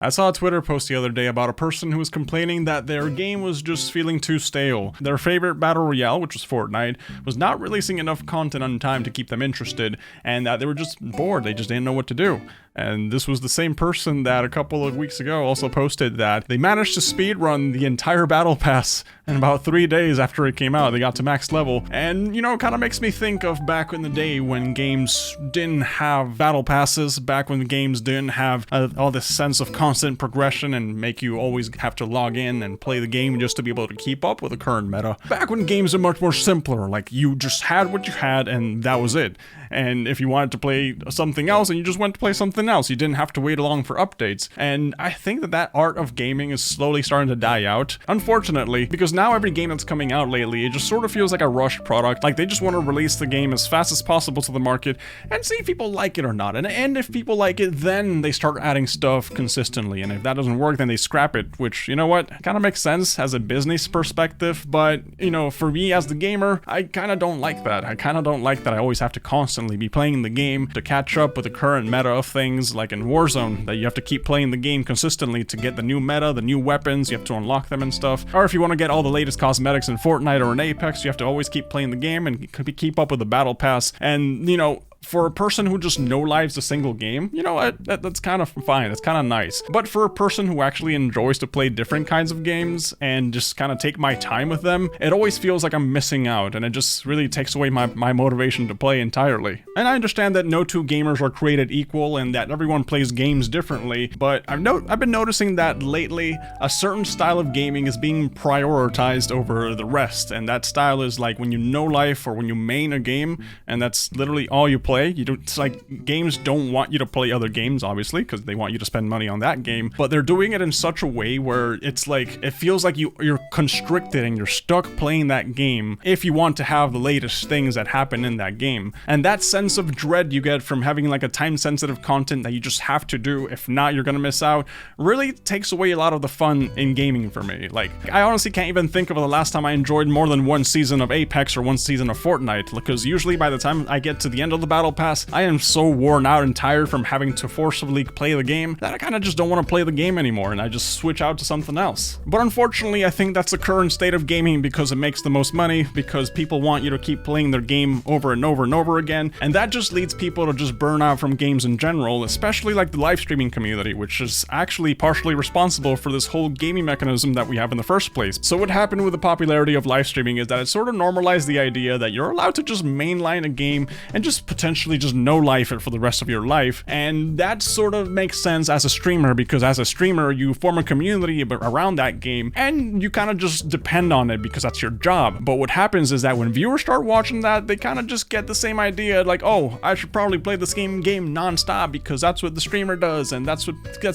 I saw a Twitter post the other day about a person who was complaining that their game was just feeling too stale. Their favorite battle royale, which was Fortnite, was not releasing enough content on time to keep them interested, and that they were just bored, they just didn't know what to do. And this was the same person that a couple of weeks ago also posted that they managed to speedrun the entire battle pass in about 3 days after it came out. They got to max level, and you know, it kind of makes me think of back in the day when games didn't have battle passes, back when games didn't have all this sense of constant progression and make you always have to log in and play the game just to be able to keep up with the current meta. Back when games are much more simpler, like you just had what you had and that was it. And if you wanted to play something else, and you just went to play something else, you didn't have to wait along for updates. And I think that art of gaming is slowly starting to die out, unfortunately, because now every game that's coming out lately, it just sort of feels like a rushed product. Like they just want to release the game as fast as possible to the market and see if people like it or not. And if people like it, then they start adding stuff consistently. And if that doesn't work, then they scrap it, which, you know what, kind of makes sense as a business perspective. But, you know, for me as the gamer, I kind of don't like that. I kind of don't like that I always have to constantly be playing the game to catch up with the current meta of things, like in Warzone, that you have to keep playing the game consistently to get the new meta, the new weapons, you have to unlock them and stuff. Or if you want to get all the latest cosmetics in Fortnite or in Apex, you have to always keep playing the game and keep up with the battle pass. And, you know, for a person who just no-lives a single game, you know what, that's kind of fine, that's kind of nice. But for a person who actually enjoys to play different kinds of games and just kind of take my time with them, it always feels like I'm missing out, and it just really takes away my motivation to play entirely. And I understand that no two gamers are created equal and that everyone plays games differently, but I've been noticing that lately a certain style of gaming is being prioritized over the rest, and that style is like when you no-life or when you main a game, and that's literally all you play. It's like games don't want you to play other games, obviously, because they want you to spend money on that game, but they're doing it in such a way where it's like, it feels like you're constricted and you're stuck playing that game if you want to have the latest things that happen in that game. And that sense of dread you get from having like a time-sensitive content that you just have to do, if not you're gonna miss out, really takes away a lot of the fun in gaming for me. Like, I honestly can't even think of the last time I enjoyed more than one season of Apex or one season of Fortnite, because usually by the time I get to the end of the battle pass, I am so worn out and tired from having to forcibly play the game that I kind of just don't want to play the game anymore, and I just switch out to something else. But unfortunately, I think that's the current state of gaming because it makes the most money, because people want you to keep playing their game over and over and over again, and that just leads people to just burn out from games in general, especially like the live streaming community, which is actually partially responsible for this whole gaming mechanism that we have in the first place. So what happened with the popularity of live streaming is that it sort of normalized the idea that you're allowed to just mainline a game and just potentially just no-life it for the rest of your life, and that sort of makes sense as a streamer, because as a streamer you form a community around that game and you kind of just depend on it because that's your job. But what happens is that when viewers start watching that, they kind of just get the same idea, like, oh, I should probably play this game non-stop because that's what the streamer does and that's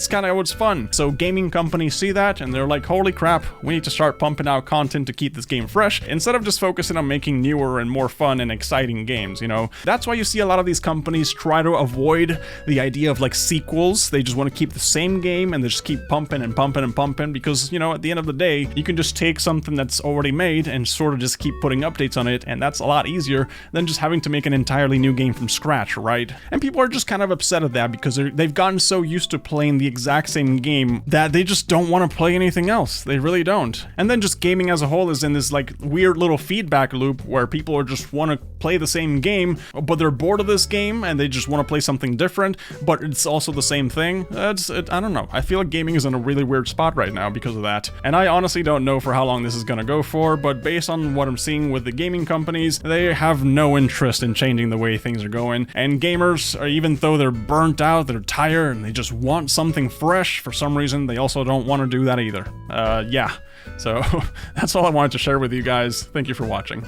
kind of what's fun. So gaming companies see that and they're like, holy crap, we need to start pumping out content to keep this game fresh instead of just focusing on making newer and more fun and exciting games, you know? That's why you see a lot of these companies try to avoid the idea of like sequels. They just want to keep the same game and they just keep pumping and pumping and pumping because, you know, at the end of the day, you can just take something that's already made and sort of just keep putting updates on it, and that's a lot easier than just having to make an entirely new game from scratch, right? And people are just kind of upset at that because they've gotten so used to playing the exact same game that they just don't want to play anything else. They really don't. And then just gaming as a whole is in this like weird little feedback loop where people are just want to play the same game, but they're bored of this game and they just want to play something different, but it's also the same thing. I don't know. I feel like gaming is in a really weird spot right now because of that. And I honestly don't know for how long this is going to go for, but based on what I'm seeing with the gaming companies, they have no interest in changing the way things are going. And gamers, even though they're burnt out, they're tired, and they just want something fresh, for some reason, they also don't want to do that either. Yeah. So that's all I wanted to share with you guys. Thank you for watching.